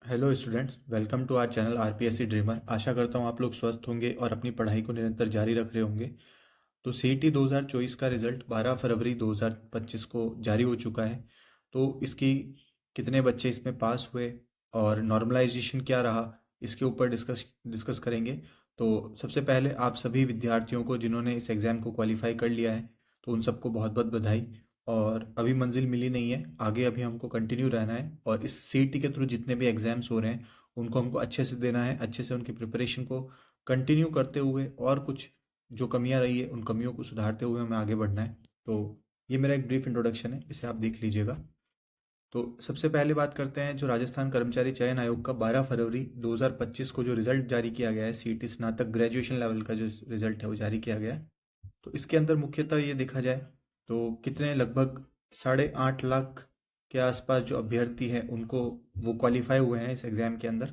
Hello students, welcome to our channel RPSC dreamer. आशा करता हूँ आप लोग स्वस्थ होंगे और अपनी पढ़ाई को निरंतर जारी रख रहे होंगे। तो सीईटी 2024 का रिजल्ट 12 फरवरी 2025 को जारी हो चुका है। तो इसकी कितने बच्चे इसमें पास हुए और नॉर्मलाइजेशन क्या रहा, इसके ऊपर डिस्कस करेंगे। तो सबसे पहले आप सभी विद्यार्थियों को जिन्होंने इस एग्ज़ाम को क्वालिफाई कर लिया है, तो उन सबको बहुत बहुत बधाई। और अभी मंजिल मिली नहीं है, आगे अभी हमको कंटिन्यू रहना है और इस सीईटी के थ्रू जितने भी एग्ज़ाम्स हो रहे हैं उनको हमको अच्छे से देना है, अच्छे से उनकी प्रिपरेशन को कंटिन्यू करते हुए और कुछ जो कमियां रही है उन कमियों को सुधारते हुए हमें आगे बढ़ना है। तो ये मेरा एक ब्रीफ इंट्रोडक्शन है, इसे आप देख लीजिएगा। तो सबसे पहले बात करते हैं जो राजस्थान कर्मचारी चयन आयोग का 12 फरवरी 2025 को जो रिजल्ट जारी किया गया है, सीईटी स्नातक ग्रेजुएशन लेवल का जो रिजल्ट है वो जारी किया गया है। तो इसके अंदर मुख्यतः ये देखा जाए तो कितने लगभग 8.5 लाख के आसपास जो अभ्यर्थी हैं उनको वो क्वालिफाई हुए हैं इस एग्ज़ाम के अंदर।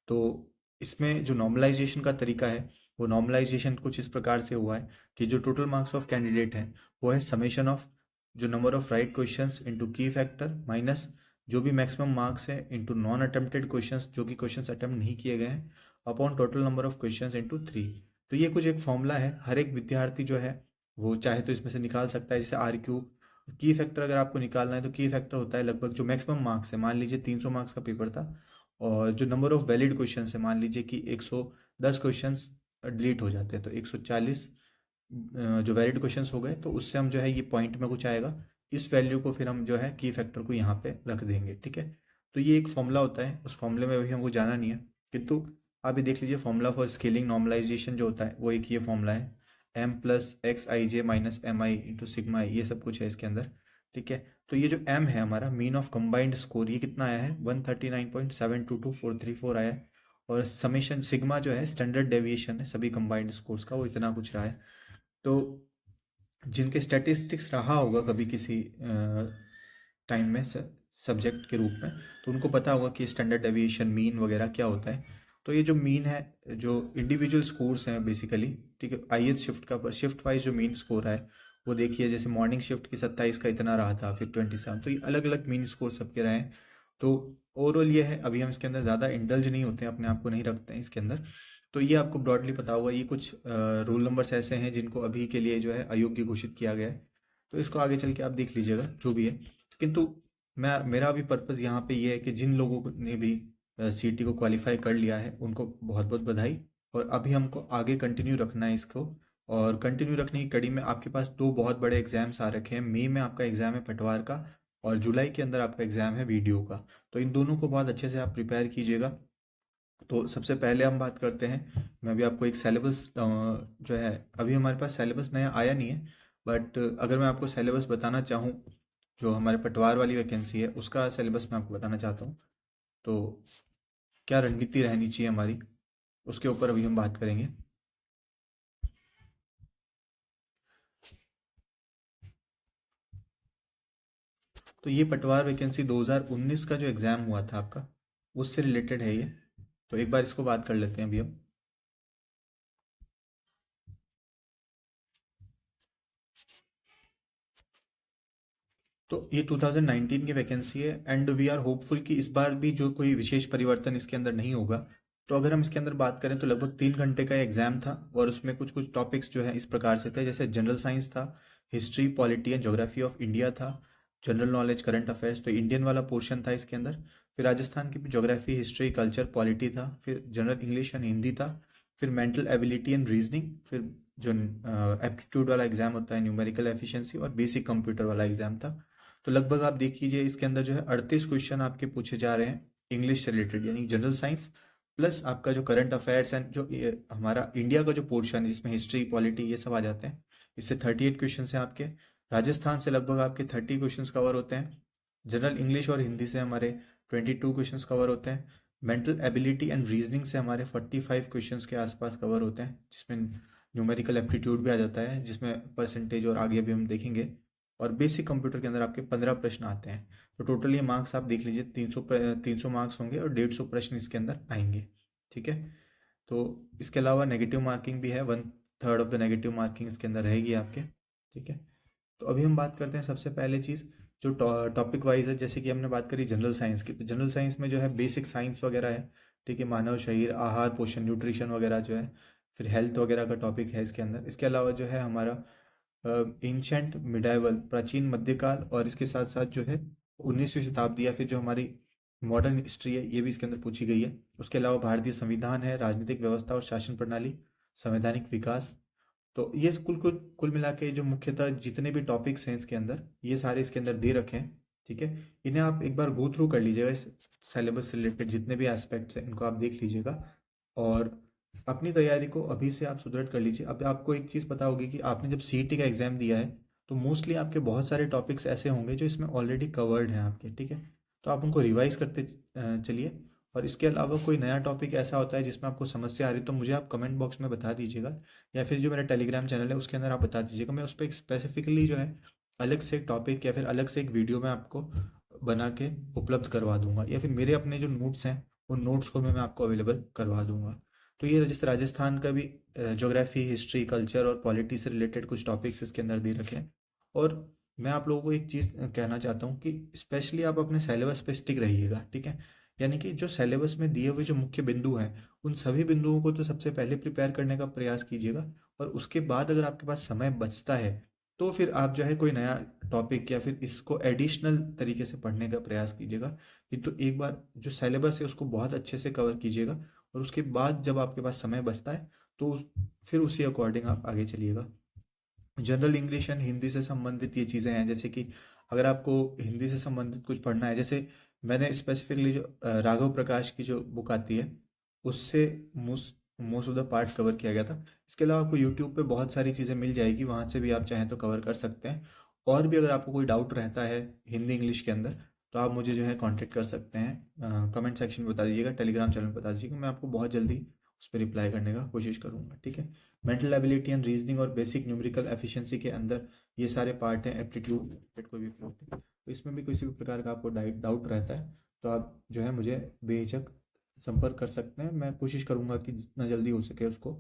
तो इसमें जो नॉर्मलाइजेशन का तरीका है वो नॉर्मलाइजेशन कुछ इस प्रकार से हुआ है कि जो टोटल मार्क्स ऑफ कैंडिडेट है वो है समेशन ऑफ जो number of right questions into की फैक्टर माइनस जो भी मैक्सिमम मार्क्स है इनटू नॉन अटेम्प्टेड क्वेश्चंस जो कि क्वेश्चंस अटेम्प्ट नहीं किए गए हैं upon total number of questions into 3। तो ये कुछ एक फॉर्मूला है, हर एक विद्यार्थी जो है वो चाहे तो इसमें से निकाल सकता है। जैसे आर क्यू की फैक्टर अगर आपको निकालना है तो की फैक्टर होता है लगभग जो मैक्सिमम मार्क्स है, मान लीजिए 300 मार्क्स का पेपर था और जो नंबर ऑफ वैलिड क्वेश्चन है मान लीजिए कि 110 क्वेश्चंस डिलीट हो जाते हैं तो 140 जो वैलिड क्वेश्चंस हो गए, तो उससे हम जो है ये पॉइंट में कुछ आएगा, इस वैल्यू को फिर हम जो है की फैक्टर को यहाँ पे रख देंगे। ठीक है, तो ये एक फॉर्मूला होता है, उस फॉर्मूले में अभी हमको जाना नहीं है, किंतु आप ये देख लीजिए फॉर्मूला फॉर स्केलिंग नॉर्मलाइजेशन जो होता है वो एक ये फॉर्मूला है, एम प्लस एक्स आई जे माइनस एम आई इंटू सिग्मा आई, ये सब कुछ है इसके अंदर। ठीक है, तो ये जो एम है हमारा मीन ऑफ कंबाइंड स्कोर, ये कितना आया है 139.722434 आया है। और समेशन सिग्मा जो है स्टैंडर्ड डेविएशन है सभी कंबाइंड स्कोर्स का, वो इतना कुछ रहा है। तो जिनके स्टैटिस्टिक्स रहा होगा कभी किसी टाइम में सब्जेक्ट के रूप में, तो उनको पता होगा कि स्टैंडर्ड डेविएशन मीन वगैरह क्या होता है। तो ये जो मीन है, जो इंडिविजुअल स्कोर्स हैं बेसिकली, ठीक है, आईएच शिफ्ट का शिफ्ट वाइज जो मीन स्कोर है वो देखिए, जैसे मॉर्निंग शिफ्ट की 27 का इतना रहा था, फिर 27, तो ये अलग अलग मीन स्कोर सबके रहे हैं। तो ओवरऑल ये है, अभी हम इसके अंदर ज़्यादा इंडल्ज नहीं होते हैं, अपने आप को नहीं रखते हैं इसके अंदर। तो ये आपको ब्रॉडली पता होगा, ये कुछ रोल नंबर्स ऐसे हैं जिनको अभी के लिए जो है अयोग्य घोषित किया गया है। तो इसको आगे चल के आप देख लीजिएगा जो भी है। किंतु मैं मेरा भी पर्पज़ यहाँ पे ये है कि जिन लोगों ने भी सीटी को क्वालिफाई कर लिया है उनको बहुत बहुत बधाई। और अभी हमको आगे कंटिन्यू रखना है इसको, और कंटिन्यू रखने की कड़ी में आपके पास दो बहुत बड़े एग्जाम्स आ रखे हैं। मई में आपका एग्ज़ाम है पटवार का और जुलाई के अंदर आपका एग्ज़ाम है वीडियो का। तो इन दोनों को बहुत अच्छे से आप प्रिपेयर कीजिएगा। तो सबसे पहले हम बात करते हैं, मैं अभी आपको एक सिलेबस जो है, अभी हमारे पास सिलेबस नया आया नहीं है, बट अगर मैं आपको सिलेबस बताना चाहूँ जो हमारे पटवार वाली वैकेंसी है उसका सिलेबस मैं आपको बताना चाहता हूँ। तो क्या रणनीति रहनी चाहिए हमारी, उसके ऊपर अभी हम बात करेंगे। तो ये पटवार वैकेंसी 2019 का जो एग्ज़ाम हुआ था आपका, उससे रिलेटेड है ये। तो एक बार इसको बात कर लेते हैं अभी हम। तो ये 2019 की वैकेंसी है एंड वी आर होपफुल कि इस बार भी जो कोई विशेष परिवर्तन इसके अंदर नहीं होगा। तो अगर हम इसके अंदर बात करें तो लगभग 3 घंटे का एग्जाम था और उसमें कुछ कुछ टॉपिक्स जो है इस प्रकार से थे, जैसे जनरल साइंस था, history polity and geography of India था, जनरल नॉलेज करंट अफेयर्स, तो इंडियन वाला पोर्शन था इसके अंदर। फिर राजस्थान की ज्योग्राफी हिस्ट्री कल्चर पॉलिटी था, फिर जनरल इंग्लिश एंड हिंदी था, फिर मेंटल एबिलिटी एंड रीजनिंग, फिर जो एप्टीट्यूड वाला एग्जाम होता है न्यूमेरिकल एफिशिएंसी, और बेसिक कंप्यूटर वाला एग्जाम था। तो लगभग आप देख लीजिए इसके अंदर जो है 38 क्वेश्चन आपके पूछे जा रहे हैं इंग्लिश से रिलेटेड, यानी जनरल साइंस प्लस आपका जो करंट अफेयर्स एंड जो हमारा इंडिया का जो पोर्शन है जिसमें हिस्ट्री पॉलिटी ये सब आ जाते हैं, इससे 38 क्वेश्चन हैं आपके। राजस्थान से लगभग आपके 30 क्वेश्चन कवर होते हैं। जनरल इंग्लिश और हिंदी से हमारे 22 क्वेश्चन कवर होते हैं। मेंटल एबिलिटी एंड रीजनिंग से हमारे 45 क्वेश्चन के आसपास कवर होते हैं, जिसमें न्यूमेरिकल एप्टीट्यूड भी आ जाता है जिसमें परसेंटेज और आगे भी हम देखेंगे। और बेसिक कंप्यूटर के अंदर आपके 15 प्रश्न आते हैं। तो टोटल ये मार्क्स आप देख लीजिए 300 मार्क्स होंगे और 150 प्रश्न इसके अंदर आएंगे। ठीक है, तो इसके अलावा नेगेटिव मार्किंग भी है, 1/3 ऑफ द नेगेटिव मार्किंग इसके अंदर रहेगी आपके। ठीक है, तो अभी हम बात करते हैं सबसे पहले चीज़ जो टॉपिक वाइज है, जैसे कि हमने बात करी जनरल साइंस की, तो जनरल साइंस में जो है बेसिक साइंस वगैरह है, ठीक है, मानव शरीर, आहार पोषण, न्यूट्रिशन वगैरह जो है, फिर हेल्थ वगैरह का टॉपिक है इसके अंदर। इसके अलावा जो है हमारा एंशंट मिडाइवल, प्राचीन मध्यकाल, और इसके साथ साथ जो है 19वीं शताब्दी या फिर जो हमारी मॉडर्न हिस्ट्री है, ये भी इसके अंदर पूछी गई है। उसके अलावा भारतीय संविधान है, राजनीतिक व्यवस्था और शासन प्रणाली, संवैधानिक विकास। तो ये कुल कुल कुल मिला के जो मुख्यतः जितने भी टॉपिक्स हैं इसके अंदर, ये सारे इसके अंदर दे रखे हैं, ठीक है। इन्हें आप एक बार गो थ्रू कर लीजिएगा, इस सिलेबस से रिलेटेड जितने भी एस्पेक्ट्स हैं इनको आप देख लीजिएगा, और अपनी तैयारी को अभी से आप सुदृढ़ कर लीजिए। अब आपको एक चीज़ पता होगी कि आपने जब सीईटी का एग्ज़ाम दिया है, तो मोस्टली आपके बहुत सारे टॉपिक्स ऐसे होंगे जो इसमें ऑलरेडी कवर्ड हैं आपके, ठीक है। तो आप उनको रिवाइज करते चलिए। और इसके अलावा कोई नया टॉपिक ऐसा होता है जिसमें आपको समस्या आ रही है, तो मुझे आप कमेंट बॉक्स में बता दीजिएगा, या फिर जो मेरा टेलीग्राम चैनल है उसके अंदर आप बता दीजिएगा। मैं उस पर स्पेसिफिकली जो है अलग से एक टॉपिक या फिर अलग से एक वीडियो मैं आपको बना के उपलब्ध करवा दूंगा, या फिर मेरे अपने जो नोट्स हैं उन नोट्स को मैं आपको अवेलेबल करवा दूंगा। तो ये जैसे राजस्थान का भी ज्योग्राफी, हिस्ट्री, कल्चर और पॉलिटी से रिलेटेड कुछ टॉपिक्स इसके अंदर दे रखे हैं। और मैं आप लोगों को एक चीज़ कहना चाहता हूँ कि स्पेशली आप अपने सिलेबस पे स्टिक रहिएगा, ठीक है। यानी कि जो सिलेबस में दिए हुए जो मुख्य बिंदु हैं, उन सभी बिंदुओं को तो सबसे पहले प्रिपेयर करने का प्रयास कीजिएगा, और उसके बाद अगर आपके पास समय बचता है तो फिर आप जो है कोई नया टॉपिक या फिर इसको एडिशनल तरीके से पढ़ने का प्रयास कीजिएगा। किंतु एक बार जो सिलेबस है उसको बहुत अच्छे से कवर कीजिएगा, और उसके बाद जब आपके पास समय बचता है तो फिर उसी अकॉर्डिंग आप आगे चलिएगा। जनरल इंग्लिश एंड हिंदी से संबंधित ये चीज़ें हैं, जैसे कि अगर आपको हिंदी से संबंधित कुछ पढ़ना है, जैसे मैंने स्पेसिफिकली जो राघव प्रकाश की जो बुक आती है उससे most most of the part cover किया गया था। इसके अलावा आपको यूट्यूब पे बहुत सारी चीज़ें मिल जाएगी, वहाँ से भी आप चाहें तो कवर कर सकते हैं। और भी अगर आपको कोई डाउट रहता है हिंदी इंग्लिश के अंदर, तो आप मुझे जो है कांटेक्ट कर सकते हैं, कमेंट सेक्शन में बता दीजिएगा, टेलीग्राम चैनल पर बता दीजिएगा, मैं आपको बहुत जल्दी उस पर रिप्लाई करने का कोशिश करूँगा, ठीक है। मेंटल एबिलिटी एंड रीजनिंग और बेसिक न्यूमेरिकल एफिशिएंसी के अंदर ये सारे पार्ट हैं, एप्टीट्यूड कोई भी होते हैं। तो इसमें भी किसी भी प्रकार का आपको डाउट रहता है तो आप जो है मुझे बेझिझक संपर्क कर सकते हैं। मैं कोशिश करूंगा कि जितना जल्दी हो सके उसको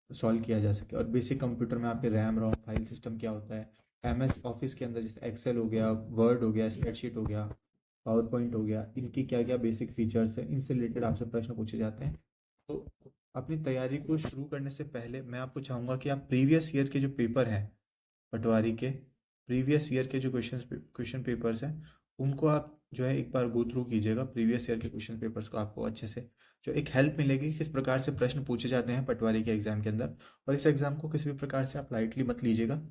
सॉल्व किया जा सके। और बेसिक कंप्यूटर में आपके रैम रोम फाइल सिस्टम क्या होता है, एमएस ऑफिस के अंदर जैसे एक्सेल हो गया, वर्ड हो गया, स्प्रेडशीट हो गया, पावर पॉइंट हो गया, इनकी क्या क्या बेसिक फीचर्स हैं, इनसे रिलेटेड आपसे प्रश्न पूछे जाते हैं। तो अपनी तैयारी को शुरू करने से पहले मैं आपको चाहूँगा कि आप प्रीवियस ईयर के जो पेपर हैं पटवारी के, प्रीवियस ईयर के जो क्वेश्चन पेपर्स हैं उनको आप जो है एक बार गो थ्रू कीजिएगा। प्रीवियस ईयर के क्वेश्चन पेपर्स को आपको अच्छे से जो एक हेल्प मिलेगी किस प्रकार से प्रश्न पूछे जाते हैं पटवारी के एग्ज़ाम के अंदर। और इस एग्ज़ाम को किसी भी प्रकार से आप लाइटली मत लीजिएगा,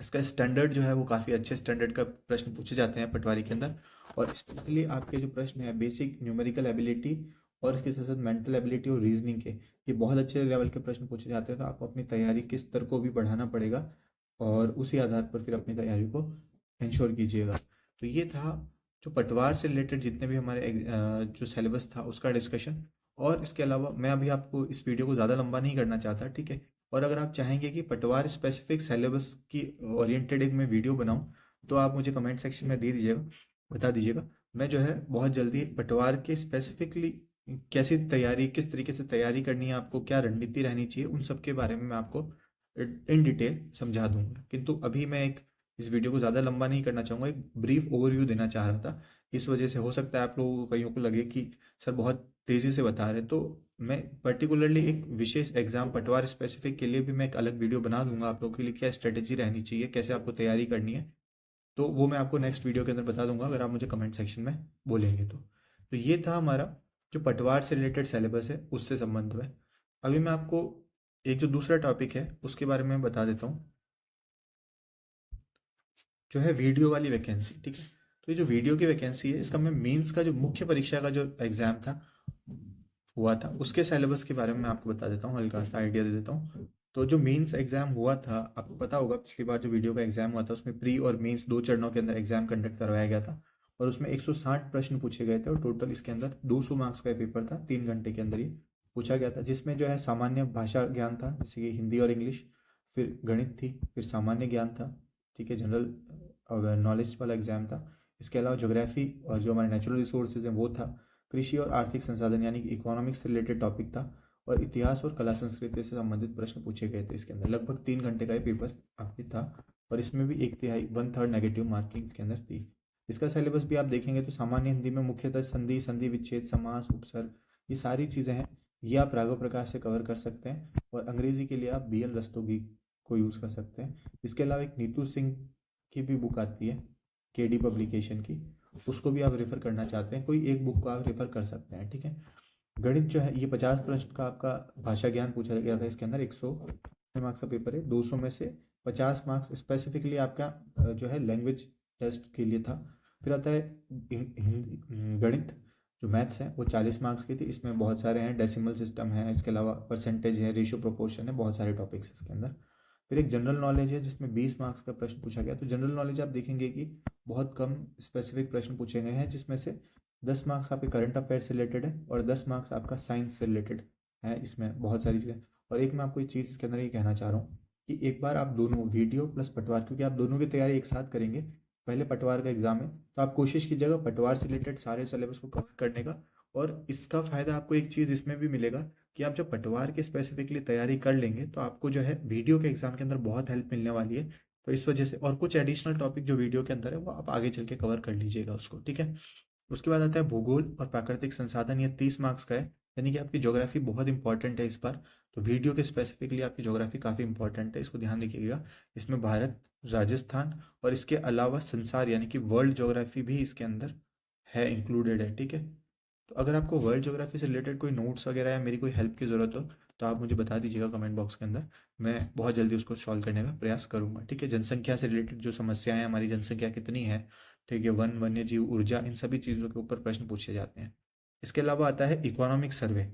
इसका स्टैंडर्ड जो है वो काफ़ी अच्छे स्टैंडर्ड का प्रश्न पूछे जाते हैं पटवारी के अंदर। और स्पेशली आपके जो प्रश्न है बेसिक न्यूमेरिकल एबिलिटी और इसके साथ साथ मेंटल एबिलिटी और रीजनिंग के, ये बहुत अच्छे लेवल के प्रश्न पूछे जाते हैं। तो आपको अपनी तैयारी के स्तर को भी बढ़ाना पड़ेगा, और उसी आधार पर फिर अपनी तैयारी को इंश्योर कीजिएगा। तो ये था जो पटवार से रिलेटेड जितने भी हमारे जो सिलेबस था उसका डिस्कशन। और इसके अलावा मैं अभी आपको इस वीडियो को ज़्यादा लंबा नहीं करना चाहता, ठीक है। और अगर आप चाहेंगे कि पटवार स्पेसिफिक सिलेबस की ओरिएंटेड एक मैं वीडियो बनाऊं, तो आप मुझे कमेंट सेक्शन में दे दीजिएगा, बता दीजिएगा। मैं जो है बहुत जल्दी पटवार के स्पेसिफिकली कैसी तैयारी, किस तरीके से तैयारी करनी है, आपको क्या रणनीति रहनी चाहिए, उन सब के बारे में मैं आपको इन डिटेल समझा दूंगा। किंतु अभी मैं एक इस वीडियो को ज़्यादा लंबा नहीं करना चाहूँगा, एक ब्रीफ ओवरव्यू देना चाह रहा था। इस वजह से हो सकता है आप लोगों को कईयों को लगे कि सर बहुत तेज़ी से बता रहे हैं, तो मैं पर्टिकुलरली एक विशेष एग्जाम पटवार स्पेसिफिक के लिए भी मैं एक अलग वीडियो बना दूंगा आप लोगों के लिए, क्या स्ट्रेटेजी रहनी चाहिए, कैसे आपको तैयारी करनी है। तो वो मैं आपको नेक्स्ट वीडियो के अंदर बता दूंगा अगर आप मुझे कमेंट सेक्शन में बोलेंगे तो ये था हमारा जो पटवार से रिलेटेड सिलेबस है उससे संबंध में। अभी मैं आपको एक जो दूसरा टॉपिक है उसके बारे में बता देता हूँ, जो है वीडियो वाली वैकेंसी, ठीक है। तो ये जो वीडियो की वैकेंसी है इसका मैं मेंस का जो मुख्य परीक्षा का जो एग्ज़ाम था हुआ था उसके सिलेबस के बारे में मैं आपको बता देता हूँ, हल्का सा आइडिया दे देता हूँ। तो जो मेंस एग्जाम हुआ था आपको पता होगा, पिछली बार जो वीडियो का एग्जाम हुआ था उसमें प्री और मेंस दो चरणों के अंदर एग्जाम कंडक्ट करवाया गया था, और उसमें 160 प्रश्न पूछे गए थे, और टोटल इसके अंदर 200 मार्क्स का पेपर था, 3 घंटे के अंदर ही पूछा गया था। जिसमें जो है सामान्य भाषा ज्ञान था जैसे कि हिंदी और इंग्लिश, फिर गणित थी, फिर सामान्य ज्ञान था, ठीक है, जनरल नॉलेज वाला एग्जाम था। इसके अलावा ज्योग्राफी और जो हमारे नेचुरल रिसोर्सेज हैं वो था, कृषि और आर्थिक संसाधन यानी कि इकोनॉमिक्स से रिलेटेड टॉपिक था, और इतिहास और कला संस्कृति से संबंधित प्रश्न पूछे गए थे। इसके अंदर लगभग 3 घंटे का ये पेपर आपके था। और इसमें भी 1/3 1/3 नेगेटिव मार्किंग इसके अंदर थी। इसका सिलेबस भी आप देखेंगे तो सामान्य हिंदी में मुख्यतः संधि, संधि विच्छेद, समास, उपसर्ग, ये सारी चीज़ें हैं, ये आप राघव प्रकाश से कवर कर सकते हैं। और अंग्रेजी के लिए आप BL रस्तोगी को यूज़ कर सकते हैं। इसके अलावा एक नीतू सिंह की भी बुक आती है KD पब्लिकेशन की, उसको भी आप रेफ़र करना चाहते हैं, कोई एक बुक को आप रेफ़र कर सकते हैं, ठीक है। गणित जो है ये 50 प्रश्न का आपका भाषा ज्ञान पूछा गया था इसके अंदर। 100 मार्क्स का पेपर है, 200 में से 50 मार्क्स स्पेसिफिकली आपका जो है लैंग्वेज टेस्ट के लिए था। फिर आता है गणित, जो मैथ्स है वो 40 मार्क्स की थी। इसमें बहुत सारे हैं, डेसिमल सिस्टम है, इसके अलावा परसेंटेज है, रेशियो प्रोपोर्शन है, बहुत सारे टॉपिक्स है इसके अंदर। फिर एक जनरल नॉलेज है जिसमें 20 मार्क्स का प्रश्न पूछा गया। तो जनरल नॉलेज आप देखेंगे कि बहुत कम स्पेसिफिक प्रश्न पूछे गए हैं, जिसमें से 10 मार्क्स आपके करंट अफेयर से रिलेटेड है और 10 मार्क्स आपका साइंस से रिलेटेड है। इसमें बहुत सारी चीज़ें। और एक मैं आपको एक चीज़ इसके अंदर ये कहना चाह रहा हूँ कि एक बार आप दोनों वीडियो प्लस पटवार, क्योंकि आप दोनों की तैयारी एक साथ करेंगे, पहले पटवार का एग्जाम है, तो आप कोशिश कीजिएगा पटवार से रिलेटेड सारे सिलेबस को कवर करने का। और इसका फ़ायदा आपको एक चीज़ इसमें भी मिलेगा कि आप जब पटवार की स्पेसिफिकली तैयारी कर लेंगे तो आपको जो है वीडियो के एग्जाम के अंदर बहुत हेल्प मिलने वाली है। तो इस वजह से, और कुछ एडिशनल टॉपिक जो वीडियो के अंदर है वो आप आगे चल के कवर कर लीजिएगा उसको, ठीक है। उसके बाद आता है भूगोल और प्राकृतिक संसाधन, ये 30 मार्क्स का है, यानी कि आपकी ज्योग्राफी बहुत इंपॉर्टेंट है इस बार। तो वीडियो के स्पेसिफिकली आपकी ज्योग्राफी काफ़ी इंपॉर्टेंट है, इसको ध्यान रखिएगा। इसमें भारत, राजस्थान और इसके अलावा संसार यानी कि वर्ल्ड ज्योग्राफी भी इसके अंदर है, इंक्लूडेड है, ठीक है। तो अगर आपको वर्ल्ड ज्योग्राफी से रिलेटेड कोई नोट्स वगैरह या मेरी कोई हेल्प की ज़रूरत हो तो आप मुझे बता दीजिएगा कमेंट बॉक्स के अंदर, मैं बहुत जल्दी उसको सॉल्व करने का प्रयास करूंगा, ठीक है। जनसंख्या से रिलेटेड जो समस्याएं हैं, हमारी जनसंख्या कितनी है, ठीक है, वन, वन्य जीव, ऊर्जा, इन सभी चीज़ों के ऊपर प्रश्न पूछे जाते हैं। इसके अलावा आता है इकोनॉमिक सर्वे,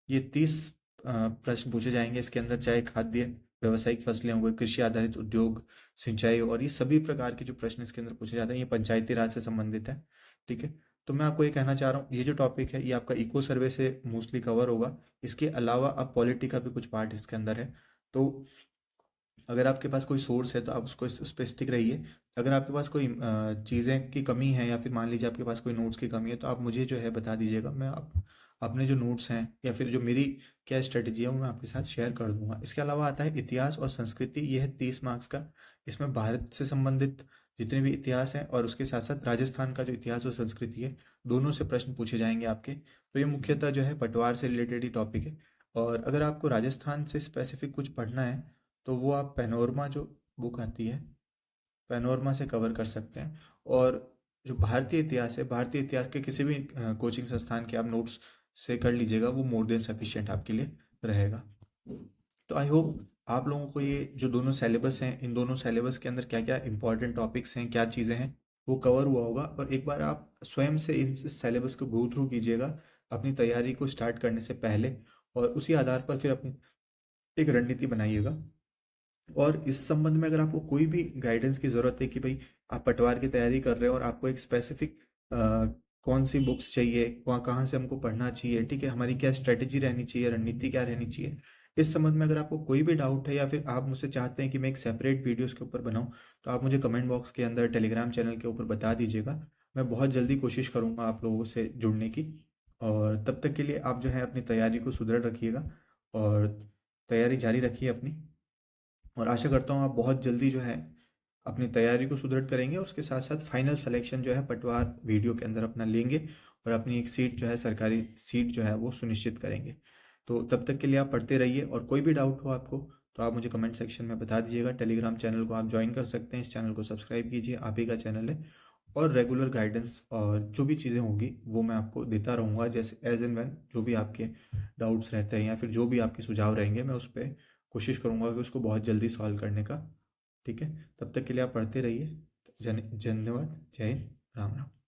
ये 30 प्रश्न पूछे जाएंगे इसके अंदर, चाहे खाद्य, व्यावसायिक फसलें हो गई, कृषि आधारित उद्योग, सिंचाई, और ये सभी प्रकार के जो प्रश्न इसके अंदर पूछे जाते हैं ये पंचायती राज से संबंधित है, ठीक है। तो मैं आपको ये कहना चाह रहा हूँ, ये जो टॉपिक है ये आपका इको सर्वे से मोस्टली कवर होगा। इसके अलावा अब पॉलिटी का भी कुछ पार्ट इसके अंदर है। तो अगर आपके पास कोई सोर्स है तो आप उसको उस पर स्टिक रहिए। अगर आपके पास कोई चीज़ें की कमी है या फिर मान लीजिए आपके पास कोई नोट्स की कमी है तो आप मुझे जो है बता दीजिएगा, मैं अपने जो नोट्स हैं या फिर जो मेरी क्या स्ट्रेटजी है वो मैं आपके साथ शेयर कर दूंगा। इसके अलावा आता है इतिहास और संस्कृति, ये है 30 मार्क्स का। इसमें भारत से संबंधित जितने भी इतिहास हैं और उसके साथ साथ राजस्थान का जो इतिहास और संस्कृति है, दोनों से प्रश्न पूछे जाएंगे आपके। तो ये मुख्यतः जो है पटवार से रिलेटेड ही टॉपिक है। और अगर आपको राजस्थान से स्पेसिफिक कुछ पढ़ना है तो वो आप पैनोरमा जो बुक आती है, पैनोरमा से कवर कर सकते हैं। और जो भारतीय इतिहास है, भारतीय इतिहास के किसी भी कोचिंग संस्थान के आप नोट्स से कर लीजिएगा, वो मोर देन सफिशिएंट आपके लिए रहेगा। तो आई होप आप लोगों को ये जो दोनों सिलेबस हैं, इन दोनों सिलेबस के अंदर क्या क्या इंपॉर्टेंट टॉपिक्स हैं, क्या चीज़ें हैं, वो कवर हुआ होगा। और एक बार आप स्वयं से इन सिलेबस को गो थ्रू कीजिएगा अपनी तैयारी को स्टार्ट करने से पहले, और उसी आधार पर फिर अपनी एक रणनीति बनाइएगा। और इस संबंध में अगर आपको कोई भी गाइडेंस की ज़रूरत है कि भाई आप पटवार की तैयारी कर रहे हो और आपको एक स्पेसिफिक कौन सी बुक्स चाहिए, वहाँ कहाँ से हमको पढ़ना चाहिए, ठीक है, हमारी क्या स्ट्रेटजी रहनी चाहिए, रणनीति क्या रहनी चाहिए, इस संबंध में अगर आपको कोई भी डाउट है या फिर आप मुझसे चाहते हैं कि मैं एक सेपरेट वीडियोस के ऊपर बनाऊं, तो आप मुझे कमेंट बॉक्स के अंदर टेलीग्राम चैनल के ऊपर बता दीजिएगा। मैं बहुत जल्दी कोशिश करूँगा आप लोगों से जुड़ने की। और तब तक के लिए आप जो है अपनी तैयारी को सुदृढ़ रखिएगा और तैयारी जारी रखिए अपनी। और आशा करता हूँ आप बहुत जल्दी जो है अपनी तैयारी को सुदृढ़ करेंगे और उसके साथ साथ फाइनल सिलेक्शन जो है पटवार वीडियो के अंदर अपना लेंगे और अपनी एक सीट जो है, सरकारी सीट जो है वो सुनिश्चित करेंगे। तो तब तक के लिए आप पढ़ते रहिए, और कोई भी डाउट हो आपको तो आप मुझे कमेंट सेक्शन में बता दीजिएगा। टेलीग्राम चैनल को आप ज्वाइन कर सकते हैं, इस चैनल को सब्सक्राइब कीजिए, आप ही का चैनल है। और रेगुलर गाइडेंस और जो भी चीज़ें होंगी वो मैं आपको देता रहूँगा, जैसे एज एंड व्हेन जो भी आपके डाउट्स रहते हैं या फिर जो भी आपके सुझाव रहेंगे, मैं उस पर कोशिश करूँगा कि उसको बहुत जल्दी सॉल्व करने का, ठीक है। तब तक के लिए आप पढ़ते रहिए। धन्यवाद। जय हिंद। राम राम।